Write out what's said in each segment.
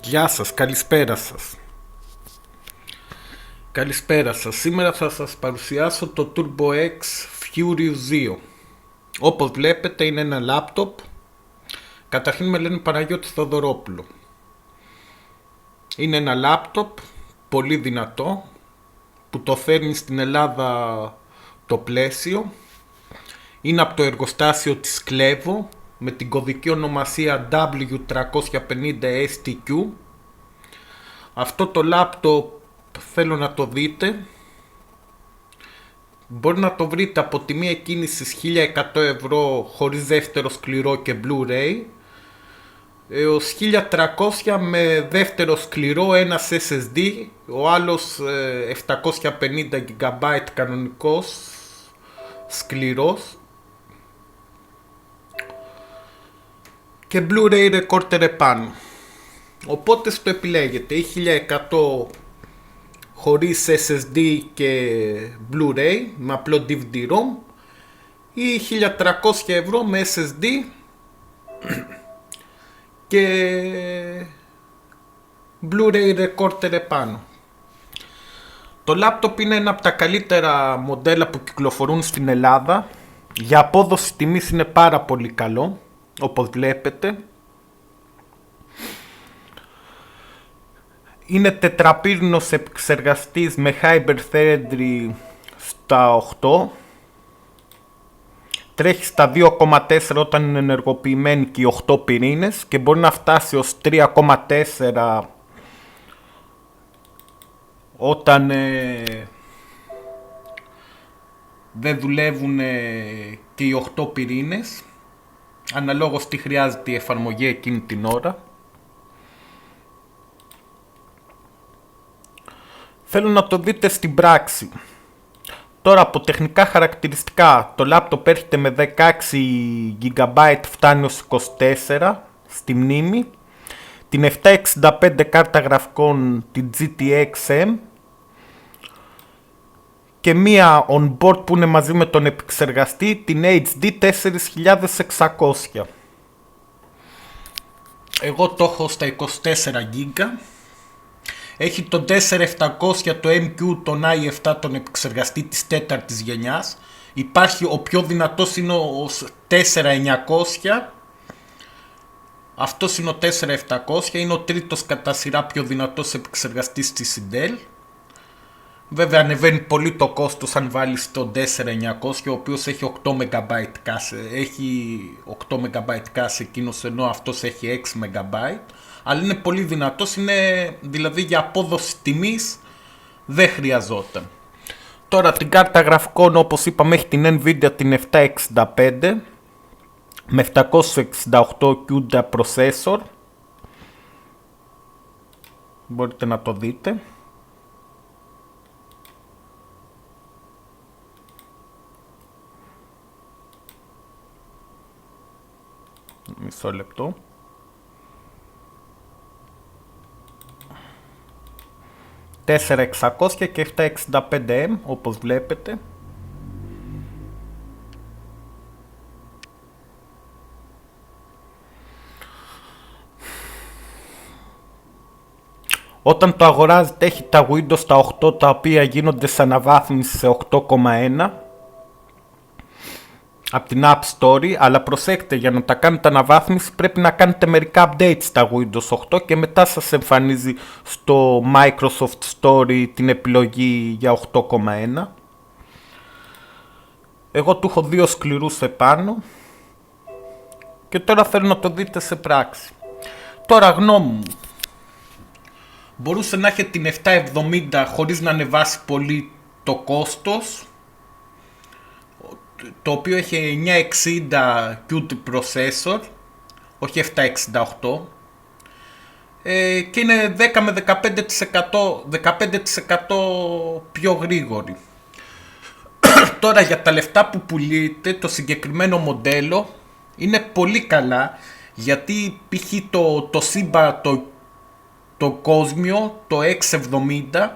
Γεια σας, καλησπέρα σας. Καλησπέρα σας. Σήμερα θα σας παρουσιάσω το Turbo X Furious 2. Όπως βλέπετε είναι ένα λάπτοπ. Καταρχήν με λένε Παναγιώτη Θοδωρόπουλο. Είναι ένα λάπτοπ πολύ δυνατό που το φέρνει στην Ελλάδα το πλαίσιο. Είναι από το εργοστάσιο της Clevo με την κωδική ονομασία W350STQ. Αυτό το λάπτοπ θέλω να το δείτε. Μπορεί να το βρείτε από τιμή εκκίνησης 1100 ευρώ χωρίς δεύτερο σκληρό και Blu-ray έως 1300 με δεύτερο σκληρό, ένας SSD, ο άλλος 750 GB κανονικός σκληρός και Blu-ray recorder επάνω. Οπότε στο επιλέγετε ή 1100 χωρίς SSD και Blu-ray με απλό DVD-ROM ή 1300 ευρώ με SSD και Blu-ray recorder επάνω. Το laptop είναι ένα από τα καλύτερα μοντέλα που κυκλοφορούν στην Ελλάδα. Για απόδοση τιμής είναι πάρα πολύ καλό, όπως βλέπετε. Είναι τετραπύρινος επεξεργαστής με Hyper-Thread στα 8. Τρέχει στα 2,4 όταν είναι ενεργοποιημένοι και οι 8 πυρήνες και μπορεί να φτάσει ως 3,4 όταν δεν δουλεύουν και οι 8 πυρήνες, αναλόγως τι χρειάζεται η εφαρμογή εκείνη την ώρα. Θέλω να το δείτε στην πράξη. Τώρα από τεχνικά χαρακτηριστικά το laptop έρχεται με 16 GB, φτάνει ως 24 στη μνήμη. Την 765 κάρτα γραφικών, την GTX M και μία on-board που είναι μαζί με τον επεξεργαστή, την HD 4600. Εγώ το έχω στα 24 GB. Έχει το 4700 το MQ, τον i7, τον επεξεργαστή της 4ης γενιάς. Υπάρχει ο πιο δυνατός είναι ο 4900. Αυτός είναι ο 4700, είναι ο τρίτος κατά σειρά πιο δυνατός επεξεργαστής της Intel. Βέβαια ανεβαίνει πολύ το κόστος αν βάλεις τον 4900, ο οποίος έχει 8 MB κάσε. Έχει 8 MB κάσε εκείνος, ενώ αυτός έχει 6 MB. Αλλά είναι πολύ δυνατός, είναι δηλαδή για απόδοση τιμής δεν χρειαζόταν. Τώρα την κάρτα γραφικών, όπως είπαμε, έχει την Nvidia την 765 με 768 CUDA processor. Μπορείτε να το δείτε. Μισό λεπτό. $4600 και 765M, όπως βλέπετε. Όταν το αγοράζετε έχει τα Windows τα 8, τα οποία γίνονται σε αναβάθμιση σε 8,1 από την App Store, αλλά προσέξτε, για να τα κάνετε αναβάθμιση πρέπει να κάνετε μερικά updates στα Windows 8 και μετά σας εμφανίζει στο Microsoft Store την επιλογή για 8,1. Εγώ του έχω δύο σκληρούς επάνω και τώρα θέλω να το δείτε σε πράξη. Τώρα γνώμη μου, μπορούσε να έχει την 770 χωρίς να ανεβάσει πολύ το κόστος, το οποίο έχει 960 QT processor, όχι 768, και είναι 10 με 15% πιο γρήγορη. Τώρα για τα λεφτά που πουλείτε, το συγκεκριμένο μοντέλο είναι πολύ καλά, γιατί π.χ. το Simba, το Cosmio, το X70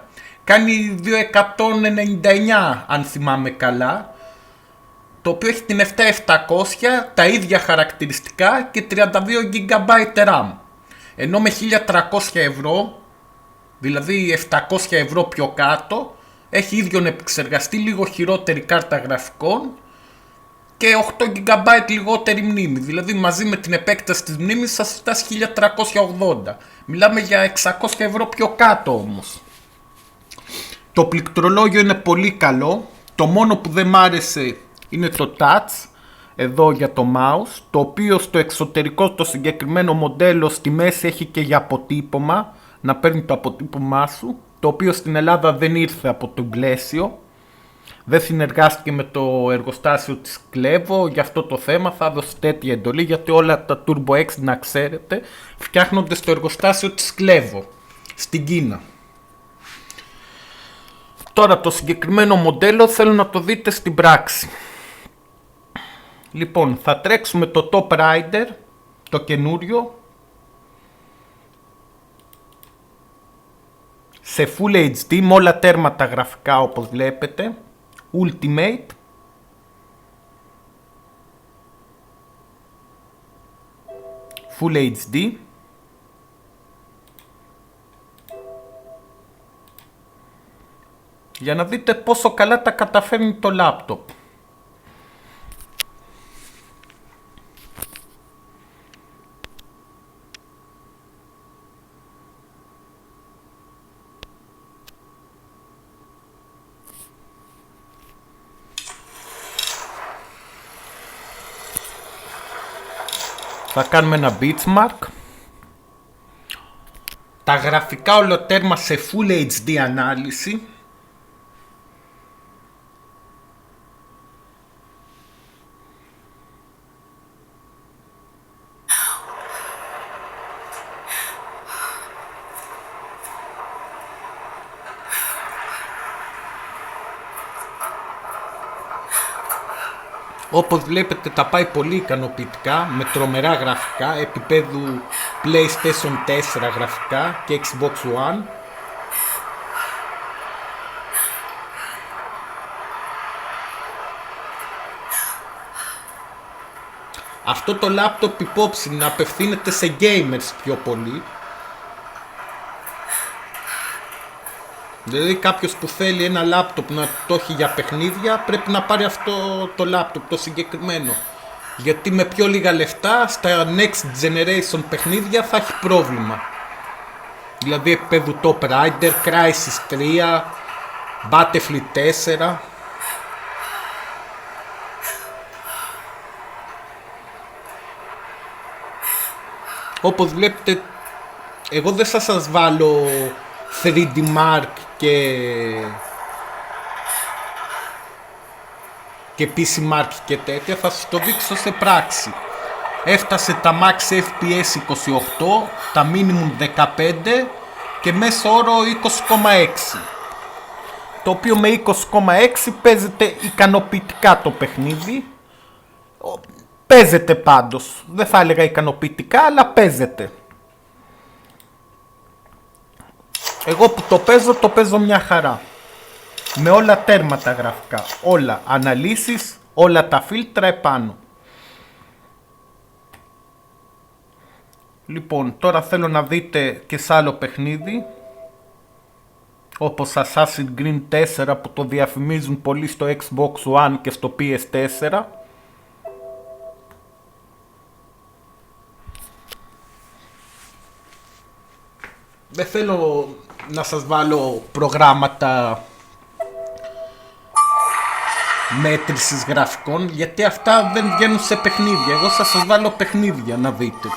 κάνει 299 αν θυμάμαι καλά, το οποίο έχει την 7700, τα ίδια χαρακτηριστικά και 32 GB RAM. Ενώ με 1300 ευρώ, δηλαδή 700 ευρώ πιο κάτω, έχει ίδιον επεξεργαστή, λίγο χειρότερη κάρτα γραφικών και 8 GB λιγότερη μνήμη. Δηλαδή μαζί με την επέκταση της μνήμης σας φτάσει 1380. Μιλάμε για 600 ευρώ πιο κάτω όμως. Το πληκτρολόγιο είναι πολύ καλό. Το μόνο που δεν μ' άρεσε είναι το touch εδώ για το mouse, το οποίο στο εξωτερικό το συγκεκριμένο μοντέλο στη μέση έχει και για αποτύπωμα, να παίρνει το αποτύπωμά σου, το οποίο στην Ελλάδα δεν ήρθε από το πλαίσιο. Δεν συνεργάστηκε με το εργοστάσιο της Clevo για αυτό το θέμα, θα δώσει τέτοια εντολή, γιατί όλα τα Turbo X, να ξέρετε, φτιάχνονται στο εργοστάσιο της Clevo στην Κίνα. Τώρα το συγκεκριμένο μοντέλο θέλω να το δείτε στην πράξη. Λοιπόν, θα τρέξουμε το Top Rider, το καινούριο, σε Full HD με όλα τέρματα γραφικά όπως βλέπετε, Ultimate. Full HD. Για να δείτε πόσο καλά τα καταφέρνει το laptop. Θα κάνουμε ένα benchmark. Τα γραφικά ολοτέρμα σε Full HD ανάλυση. Όπως βλέπετε τα πάει πολύ ικανοποιητικά, με τρομερά γραφικά, επίπεδου PlayStation 4 γραφικά και Xbox One. Αυτό το laptop υπόψη να απευθύνεται σε gamers πιο πολύ. Δηλαδή κάποιος που θέλει ένα λάπτοπ να το έχει για παιχνίδια πρέπει να πάρει αυτό το λάπτοπ το συγκεκριμένο. Γιατί με πιο λίγα λεφτά στα next generation παιχνίδια θα έχει πρόβλημα. Δηλαδή επίπεδου Top Rider, Crysis 3, Battlefield 4. Όπως βλέπετε εγώ δεν θα σας βάλω 3D Mark και PC Mark και τέτοια, θα σας το δείξω σε πράξη. Έφτασε τα Max FPS 28, τα Minimum 15 και μέσο όρο 20,6. Το οποίο με 20,6 παίζεται ικανοποιητικά το παιχνίδι. Παίζεται πάντως, δεν θα έλεγα ικανοποιητικά, αλλά παίζεται. Εγώ που το παίζω μια χαρά. Με όλα τέρματα γραφικά, όλα αναλύσεις, όλα τα φίλτρα επάνω. Λοιπόν, τώρα θέλω να δείτε και σε άλλο παιχνίδι, όπως Assassin's Creed 4 που το διαφημίζουν πολύ στο Xbox One και στο PS4. Δεν θέλω να σας βάλω προγράμματα μέτρησης γραφικών, γιατί αυτά δεν βγαίνουν σε παιχνίδια. Εγώ θα σας βάλω παιχνίδια να δείτε.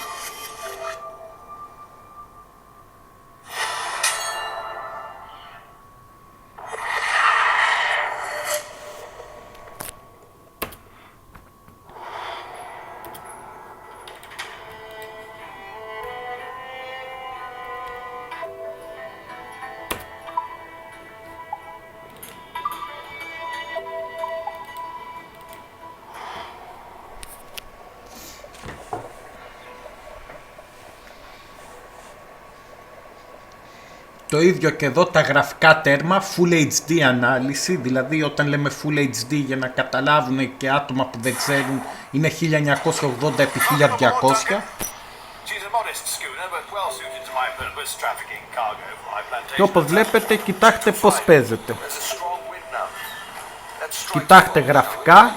Το ίδιο και εδώ τα γραφικά τέρμα, Full HD ανάλυση, δηλαδή όταν λέμε Full HD για να καταλάβουν και άτομα που δεν ξέρουν είναι 1980 x 1200. Και όπως βλέπετε, κοιτάξτε πως παίζεται. Κοιτάξτε γραφικά.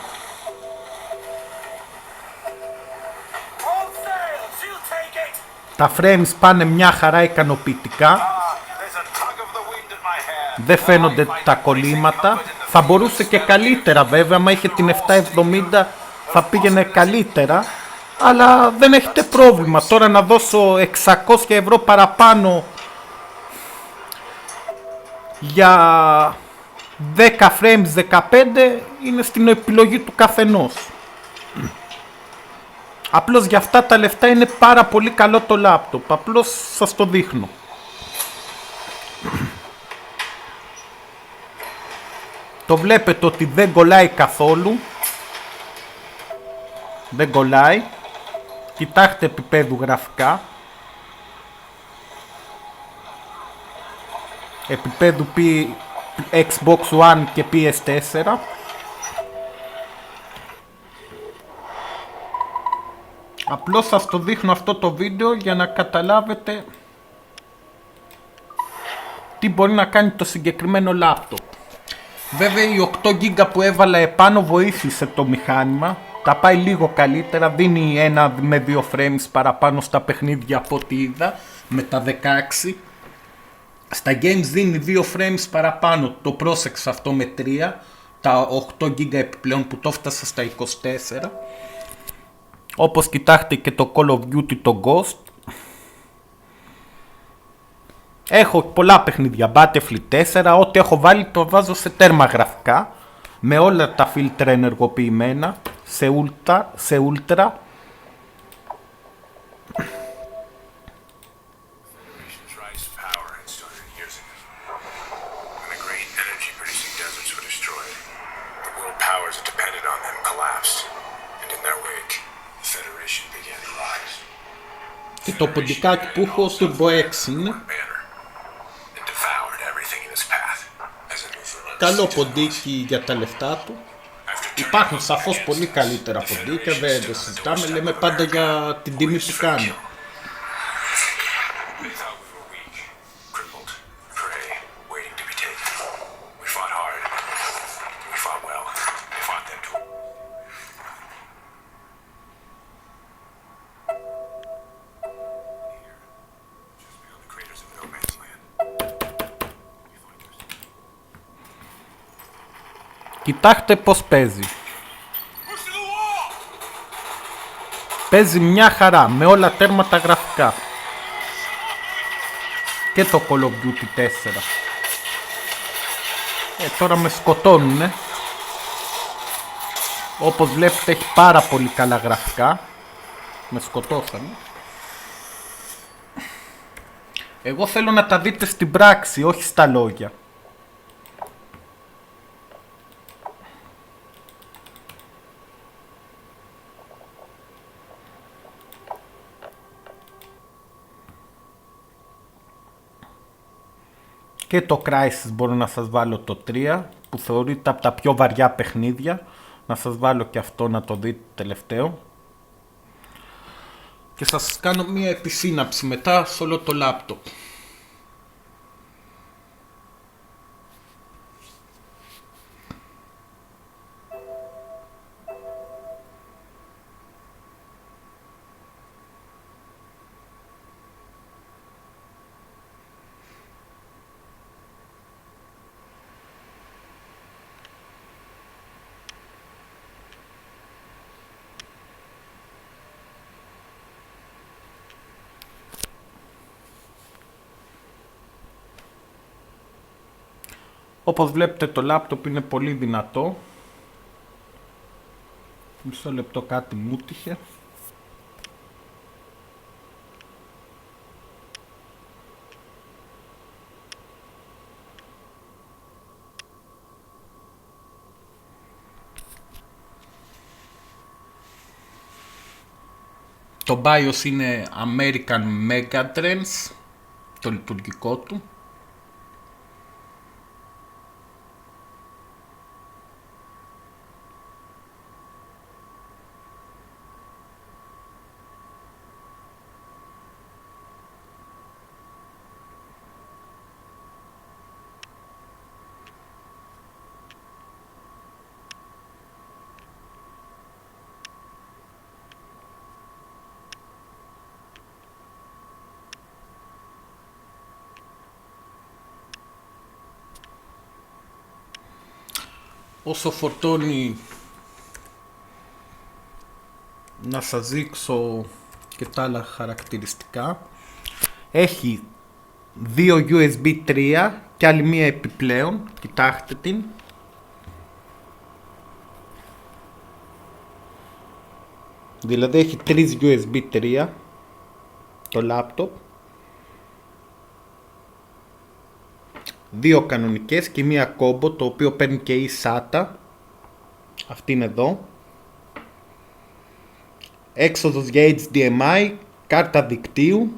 Τα frames πάνε μια χαρά ικανοποιητικά. Δεν φαίνονται τα κολλήματα. Θα μπορούσε και καλύτερα βέβαια, άμα είχε την 770 θα πήγαινε καλύτερα. Αλλά δεν έχετε πρόβλημα. Τώρα να δώσω 600 ευρώ παραπάνω για 10 frames 15 είναι στην επιλογή του καθενός. Απλώς για αυτά τα λεφτά είναι πάρα πολύ καλό το λάπτοπ. Απλώς σας το δείχνω. Το βλέπετε ότι δεν κολλάει καθόλου. Δεν κολλάει. Κοιτάξτε επίπεδου γραφικά. Επίπεδου Xbox One και PS4. Απλώς σας το δείχνω αυτό το βίντεο για να καταλάβετε τι μπορεί να κάνει το συγκεκριμένο λάπτοπ. Βέβαια η 8 GB που έβαλα επάνω βοήθησε το μηχάνημα. Τα πάει λίγο καλύτερα, δίνει 1 με 2 frames παραπάνω στα παιχνίδια από ό,τι είδα με τα 16. Στα games δίνει 2 frames παραπάνω, το πρόσεξα αυτό με 3. Τα 8 GB επιπλέον που το έφτασα στα 24. Όπως κοιτάξτε και το Call of Duty το Ghost. Έχω πολλά παιχνίδια, Battlefield 4, ό,τι έχω βάλει το βάζω σε τέρμα γραφικά. Με όλα τα φίλτρα ενεργοποιημένα, σε ultra. Και το ποντικάκι που έχω Turbo X είναι. Καλό ποντίκι για τα λεφτά του. Υπάρχουν σαφώς πολύ καλύτερα ποντίκια, δεν το συζητάμε, λέμε πάντα για την τιμή που κάνει. Κοιτάξτε πως παίζει. Παίζει μια χαρά με όλα τέρματα γραφικά. Και το Call of Duty 4. Τώρα με σκοτώνουνε. Όπως βλέπετε έχει πάρα πολύ καλά γραφικά. Με σκοτώσανε. Εγώ θέλω να τα δείτε στην πράξη, όχι στα λόγια. Και το Crysis μπορώ να σας βάλω το 3 που θεωρείται από τα πιο βαριά παιχνίδια. Να σας βάλω και αυτό να το δείτε τελευταίο. Και θα σας κάνω μία επισύναψη μετά σε όλο το λάπτοπ. Όπως βλέπετε το λάπτοπ είναι πολύ δυνατό. Μισό λεπτό, κάτι μου τύχε. Το BIOS είναι American Megatrends, το λειτουργικό του. όσο φορτώνει, να σας δείξω και τα άλλα χαρακτηριστικά. Έχει 2 USB 3 και άλλη μία επιπλέον, κοιτάξτε την. Δηλαδή έχει 3 USB 3 το laptop, 2 κανονικές και μία combo, το οποίο παίρνει και η SATA. Αυτή είναι εδώ. Έξοδος για HDMI, κάρτα δικτύου.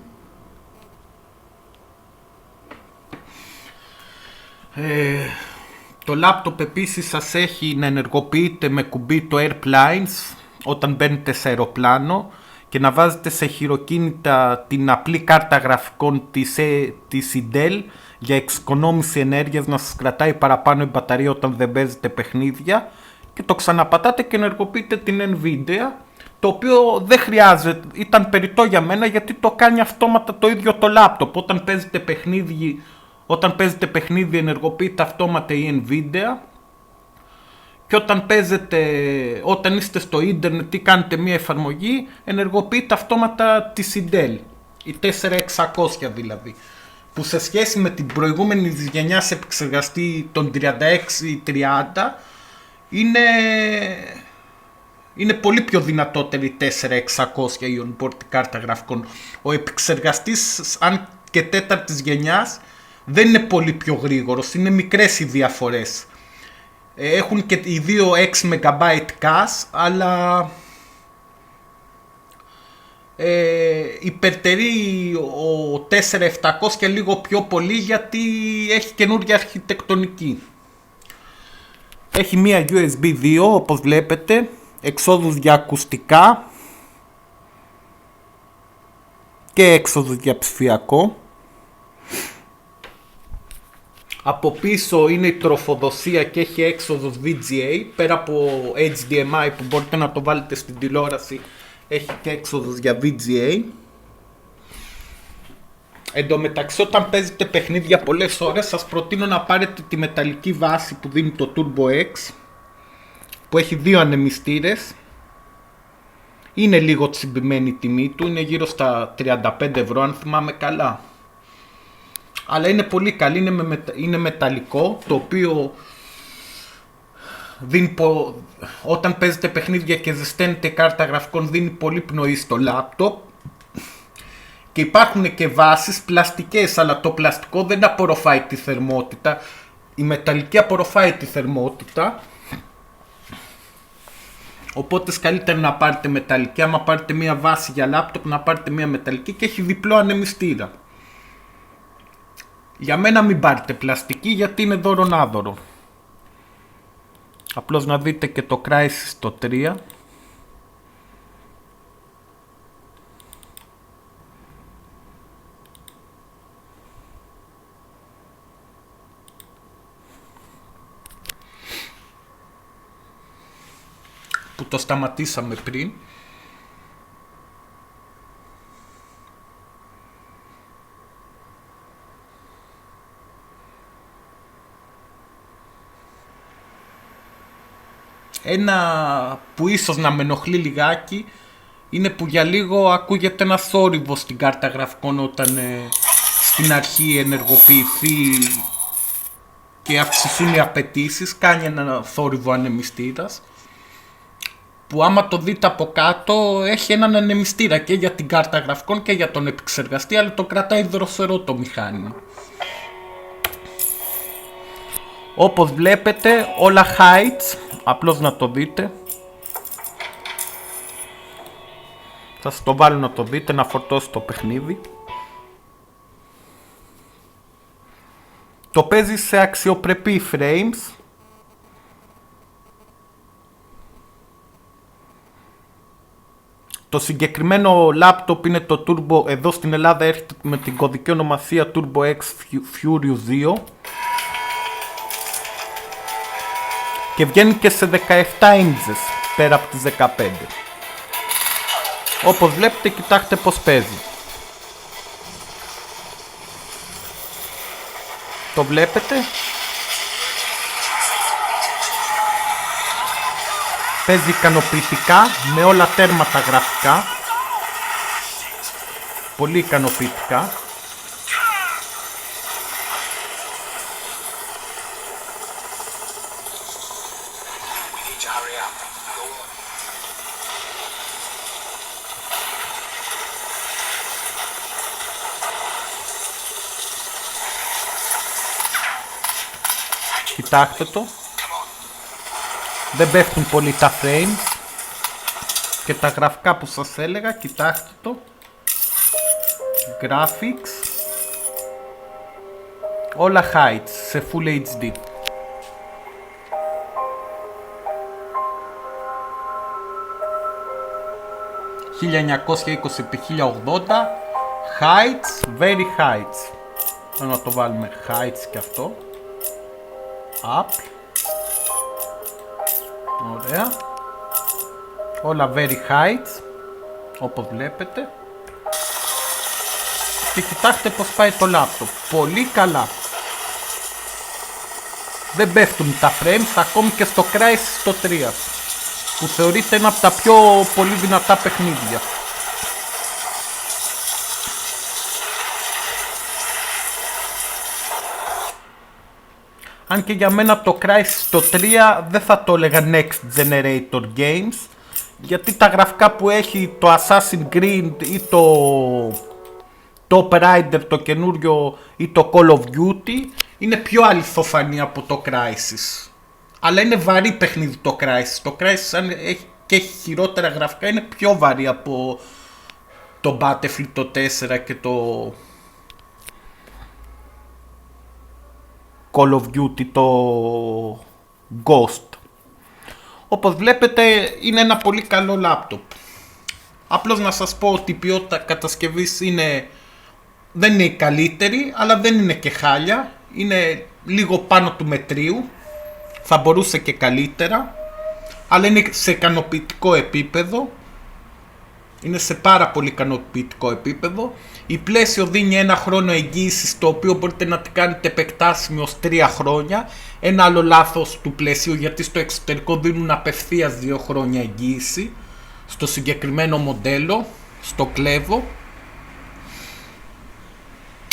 Το laptop επίσης σας έχει να ενεργοποιείτε με κουμπί το AirPlines όταν μπαίνετε σε αεροπλάνο και να βάζετε σε χειροκίνητα την απλή κάρτα γραφικών της Intel για εξοικονόμηση ενέργειας, να σας κρατάει παραπάνω η μπαταρία όταν δεν παίζετε παιχνίδια, και το ξαναπατάτε και ενεργοποιείτε την Nvidia, το οποίο δεν χρειάζεται, ήταν περιττό για μένα γιατί το κάνει αυτόματα το ίδιο το laptop. Όταν παίζετε παιχνίδι ενεργοποιείται αυτόματα η Nvidia, και όταν είστε στο ίντερνετ ή κάνετε μια εφαρμογή, ενεργοποιείται αυτόματα τη Intel, η 4600 δηλαδή, που σε σχέση με την προηγούμενη της γενιάς επεξεργαστή των 3630 είναι πολύ πιο δυνατότερη η 4600 η onboard κάρτα γραφικών. Ο επεξεργαστής, αν και τέταρτης γενιάς, δεν είναι πολύ πιο γρήγορος, είναι μικρές οι διαφορές. Έχουν και οι δύο 6 MB cache, αλλά υπερτερεί ο 4700 και λίγο πιο πολύ, γιατί έχει καινούργια αρχιτεκτονική. Έχει μία USB 2 όπως βλέπετε, εξόδους για ακουστικά και έξοδος για ψηφιακό. Από πίσω είναι η τροφοδοσία και έχει έξοδος VGA, πέρα από HDMI που μπορείτε να το βάλετε στην τηλεόραση, έχει και έξοδος για VGA. Εν τω μεταξύ, όταν παίζετε παιχνίδια πολλές ώρες, σας προτείνω να πάρετε τη μεταλλική βάση που δίνει το Turbo X, που έχει 2 ανεμιστήρες. Είναι λίγο τσιμπημένη η τιμή του, είναι γύρω στα 35 ευρώ αν θυμάμαι καλά. Αλλά είναι πολύ καλή, είναι μεταλλικό, το οποίο όταν παίζετε παιχνίδια και ζεσταίνετε κάρτα γραφικών, δίνει πολύ πνοή στο λάπτοπ. Και υπάρχουν και βάσεις πλαστικές, αλλά το πλαστικό δεν απορροφάει τη θερμότητα, η μεταλλική απορροφάει τη θερμότητα. Οπότε καλύτερα να πάρετε μεταλλική. Άμα πάρετε μια βάση για λάπτοπ, να πάρετε μια μεταλλική, και έχει διπλό ανεμιστήρα. Για μένα μην πάρετε πλαστική, γιατί είναι δώρο-νάδωρο. Απλώς να δείτε και το Crysis το 3. Που το σταματήσαμε πριν. Ένα που ίσως να με ενοχλεί λιγάκι είναι που για λίγο ακούγεται ένα θόρυβο στην κάρτα γραφικών όταν στην αρχή ενεργοποιηθεί και αυξηθούν οι απαιτήσεις. Κάνει ένα θόρυβο ανεμιστήρας, που άμα το δείτε από κάτω έχει έναν ανεμιστήρα και για την κάρτα γραφικών και για τον επεξεργαστή, αλλά το κρατάει δροσερό το μηχάνημα. Όπως βλέπετε όλα heights, απλώς να το δείτε. Θα σας το βάλω να το δείτε, να φορτώσει το παιχνίδι. Το παίζει σε αξιοπρεπή frames. Το συγκεκριμένο laptop είναι το Turbo, εδώ στην Ελλάδα έρχεται με την κωδική ονομασία Turbo X Furious 2. Και βγαίνει και σε 17 inches πέρα από τις 15. Όπως βλέπετε, κοιτάξτε πως παίζει. Το βλέπετε. Παίζει ικανοποιητικά, με όλα τέρματα γραφικά. Πολύ ικανοποιητικά. Κοιτάξτε το. Δεν πέφτουν πολύ τα frames. Και τα γραφικά που σας έλεγα, κοιτάξτε το. Graphics. Όλα heights σε Full HD. (1920x1080) heights, very heights. Να το βάλουμε heights και αυτό. Up. Ωραία. Όλα very heights, όπως βλέπετε. Και κοιτάξτε πως πάει το laptop. Πολύ καλά. Δεν πέφτουν τα frames ακόμη και στο Crysis το 3, που θεωρείται ένα από τα πιο πολύ δυνατά παιχνίδια. Αν και για μένα το Crysis το 3 δεν θα το έλεγα Next Generator Games, γιατί τα γραφικά που έχει το Assassin's Creed ή το Top Rider το καινούριο ή το Call of Duty είναι πιο αληθοφανή από το Crysis. Αλλά είναι βαρύ παιχνίδι το Crysis. Το Crysis αν έχει και έχει χειρότερα γραφικά είναι πιο βαρύ από το Battlefield το 4 και το Call of Duty το Ghost. Όπως βλέπετε είναι ένα πολύ καλό λάπτοπ. Απλώς να σας πω ότι η ποιότητα κατασκευής δεν είναι η καλύτερη, αλλά δεν είναι και χάλια. Είναι λίγο πάνω του μετρίου. Θα μπορούσε και καλύτερα, αλλά είναι σε ικανοποιητικό επίπεδο. Είναι σε πάρα πολύ ικανοποιητικό επίπεδο. Η πλαίσιο δίνει 1 χρόνο εγγύησης, το οποίο μπορείτε να την κάνετε επεκτάσιμη ως 3 χρόνια. Ένα άλλο λάθος του πλαισίου, γιατί στο εξωτερικό δίνουν απευθείας 2 χρόνια εγγύηση στο συγκεκριμένο μοντέλο, στο κλέβο.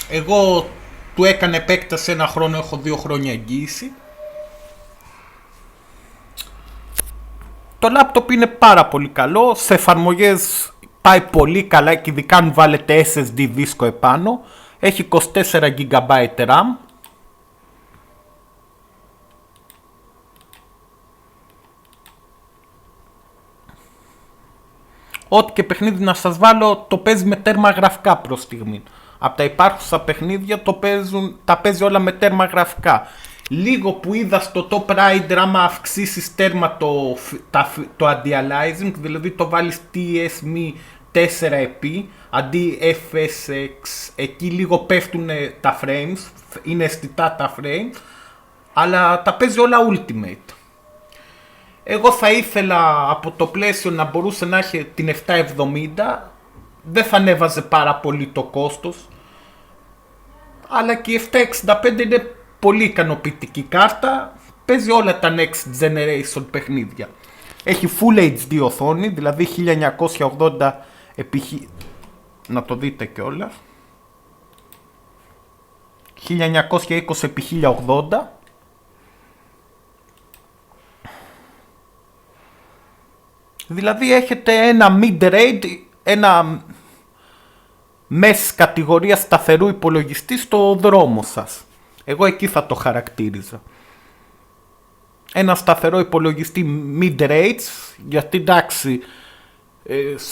Εγώ του έκανα επέκταση 1 χρόνο, έχω 2 χρόνια εγγύηση. Το λάπτοπ είναι πάρα πολύ καλό, σε εφαρμογές πάει πολύ καλά και ειδικά αν βάλετε SSD δίσκο επάνω. Έχει 24 GB RAM. Ό,τι και παιχνίδι να σας βάλω το παίζει με τέρμα γραφικά προς στιγμή. Από τα υπάρχουσα παιχνίδια τα παίζει όλα με τέρμα γραφικά. Λίγο που είδα στο Top Rider, άμα αυξήσεις τέρμα το anti-aliasing, δηλαδή το βάλεις TSMI 4x αντί FSX, εκεί λίγο πέφτουν τα frames, είναι αισθητά τα frames, αλλά τα παίζει όλα Ultimate. Εγώ θα ήθελα από το πλαίσιο να μπορούσε να έχει την 770, δεν θα ανέβαζε πάρα πολύ το κόστος, αλλά και η 765 είναι πολύ ικανοποιητική κάρτα, παίζει όλα τα next generation παιχνίδια. Έχει Full HD οθόνη, δηλαδή 1980 να το δείτε κιόλας, 1920x1080. Δηλαδή έχετε ένα mid-range, ένα μέση κατηγορία σταθερού υπολογιστή στο δρόμο σας. Εγώ εκεί θα το χαρακτήριζα. Ένα σταθερό υπολογιστή mid-range, γιατί εντάξει,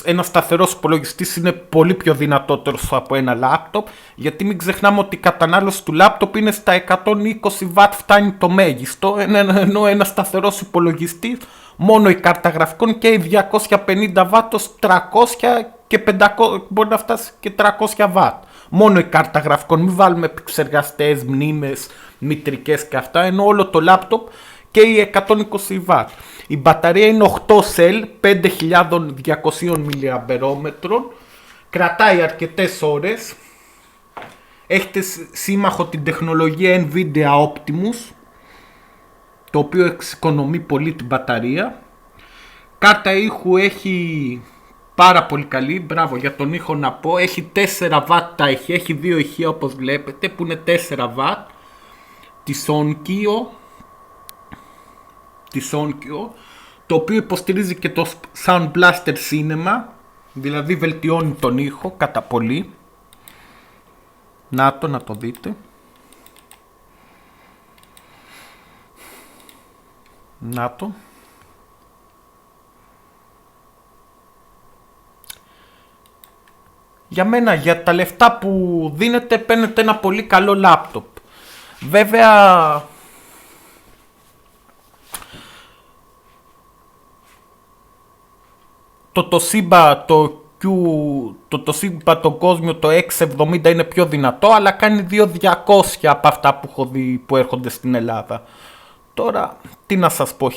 ένα σταθερός υπολογιστής είναι πολύ πιο δυνατότερος από ένα λάπτοπ, γιατί μην ξεχνάμε ότι η κατανάλωση του λάπτοπ είναι στα 120W, φτάνει το μέγιστο, ενώ ένα σταθερός υπολογιστής μόνο η κάρτα γραφικών και η 250W, 300 και 500, μπορεί να φτάσει και 300W. Μόνο η κάρτα γραφικών, μην βάλουμε επεξεργαστές, μνήμες, μητρικές και αυτά, ενώ όλο το λάπτοπ και η 120W. Η μπαταρία είναι 8 cell, 5200 mAh, κρατάει αρκετές ώρες. Έχετε σύμμαχο την τεχνολογία Nvidia Optimus, το οποίο εξοικονομεί πολύ την μπαταρία. Κάρτα ήχου έχει πάρα πολύ καλή, μπράβο για τον ήχο να πω, έχει 4 W τα ηχεία, έχει 2 ηχεία όπως βλέπετε που είναι 4 W της Onkyo, το οποίο υποστηρίζει και το Sound Blaster Cinema, δηλαδή βελτιώνει τον ήχο κατά πολύ. Να το δείτε. Να το. Για μένα, για τα λεφτά που δίνετε, παίρνετε ένα πολύ καλό λάπτοπ. Βέβαια, το Toshiba το Cosmio το X70 είναι πιο δυνατό, αλλά κάνει 2.200 από αυτά που έχω δει που έρχονται στην Ελλάδα. Τώρα, τι να σας πω,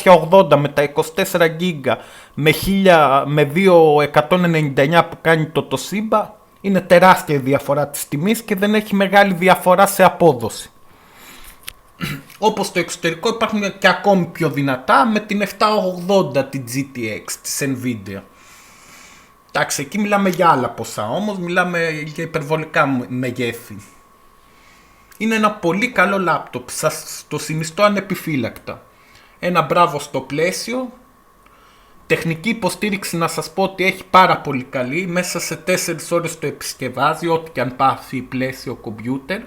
1380 με τα 24 GB με 2.199 που κάνει το Toshiba, είναι τεράστια η διαφορά της τιμής και δεν έχει μεγάλη διαφορά σε απόδοση. Όπως στο εξωτερικό υπάρχουν και ακόμη πιο δυνατά με την 780 την GTX της Nvidia. Εντάξει, εκεί μιλάμε για άλλα ποσά, όμως μιλάμε για υπερβολικά μεγέθη. Είναι ένα πολύ καλό λάπτοπ, σας το συνιστώ ανεπιφύλακτα. Ένα μπράβο στο πλαίσιο. Τεχνική υποστήριξη να σας πω ότι έχει πάρα πολύ καλή. Μέσα σε 4 ώρες το επισκευάζει, ό,τι και αν πάθει πλαίσιο κομπιούτερ.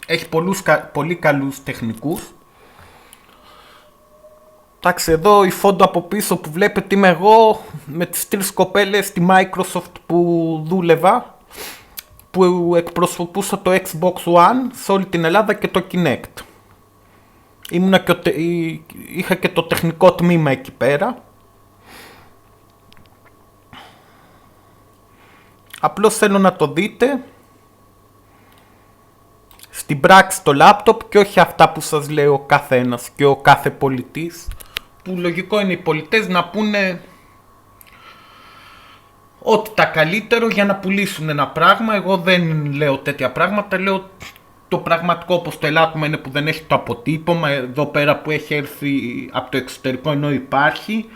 Έχει πολύ καλούς τεχνικούς. Εντάξει, εδώ η φόντο από πίσω που βλέπετε είμαι εγώ με τις 3 κοπέλες στη Microsoft που δούλευα, που εκπροσωπούσα το Xbox One σε όλη την Ελλάδα και το Kinect. Είχα και το τεχνικό τμήμα εκεί πέρα. Απλώς θέλω να το δείτε στην πράξη το λάπτοπ και όχι αυτά που σας λέει ο καθένας και ο κάθε πολιτής, που λογικό είναι οι πολιτές να πούνε ό,τι τα καλύτερο για να πουλήσουν ένα πράγμα. Εγώ δεν λέω τέτοια πράγματα, λέω το πραγματικό, όπως το ελάττωμα είναι που δεν έχει το αποτύπωμα εδώ πέρα που έχει έρθει από το εξωτερικό ενώ υπάρχει.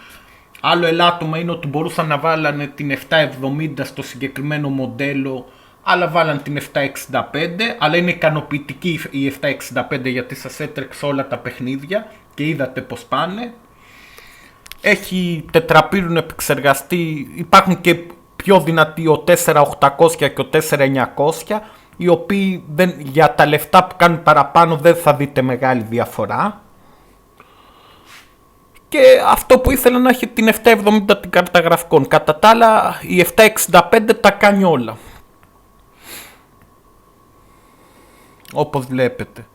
Άλλο ελάττωμα είναι ότι μπορούσαν να βάλανε την 770 στο συγκεκριμένο μοντέλο, αλλά βάλαν την 765, αλλά είναι ικανοποιητική η 765 γιατί σας έτρεξε όλα τα παιχνίδια και είδατε πως πάνε. Έχει τετραπύρουν επεξεργαστή, υπάρχουν και πιο δυνατοί ο 4800 και ο 4900, οι οποίοι για τα λεφτά που κάνουν παραπάνω δεν θα δείτε μεγάλη διαφορά. Και αυτό που ήθελα να έχει την 770 την κάρτα γραφικών. Κατά τα άλλα η 765 τα κάνει όλα. Όπως βλέπετε.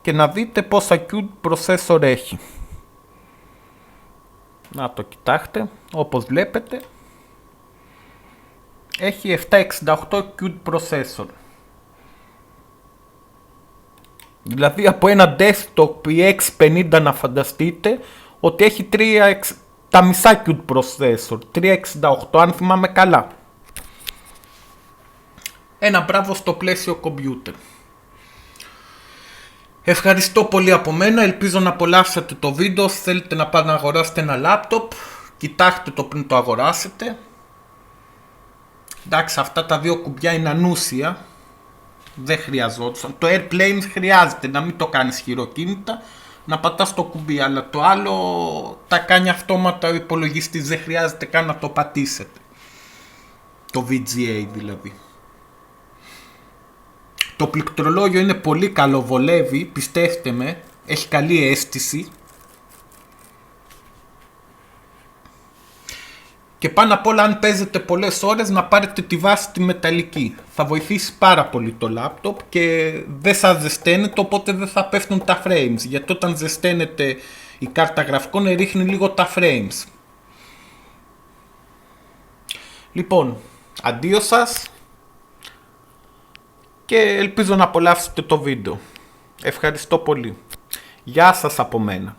Και να δείτε πόσα CUDA processor έχει. Να το κοιτάξτε. Όπως βλέπετε έχει 768 CUDA processor. Δηλαδή από ένα desktop X50 να φανταστείτε ότι έχει τα μισά CUDA processor, 368 αν θυμάμαι καλά. Ένα μπράβο στο πλαίσιο computer. Ευχαριστώ πολύ από μένα, ελπίζω να απολαύσατε το βίντεο. Θέλετε να πάτε να αγοράσετε ένα λάπτοπ, κοιτάξτε το πριν το αγοράσετε. Εντάξει, αυτά τα δύο κουμπιά είναι ανούσια, δεν χρειαζόντουσαν. Το Airplane χρειάζεται να μην το κάνεις χειροκίνητα, να πατάς το κουμπί, αλλά το άλλο τα κάνει αυτόματα ο υπολογιστής, δεν χρειάζεται καν να το πατήσετε. Το VGA δηλαδή. Το πληκτρολόγιο είναι πολύ καλό, βολεύει, πιστέψτε με, έχει καλή αίσθηση. Και πάνω απ' όλα αν παίζετε πολλές ώρες να πάρετε τη βάση τη μεταλλική. Θα βοηθήσει πάρα πολύ το λάπτοπ και δεν σας ζεσταίνεται, οπότε δεν θα πέφτουν τα frames. Γιατί όταν ζεσταίνεται η κάρτα γραφικών ρίχνει λίγο τα frames. Λοιπόν, αντίο σας και ελπίζω να απολαύσετε το βίντεο. Ευχαριστώ πολύ. Γεια σας από μένα.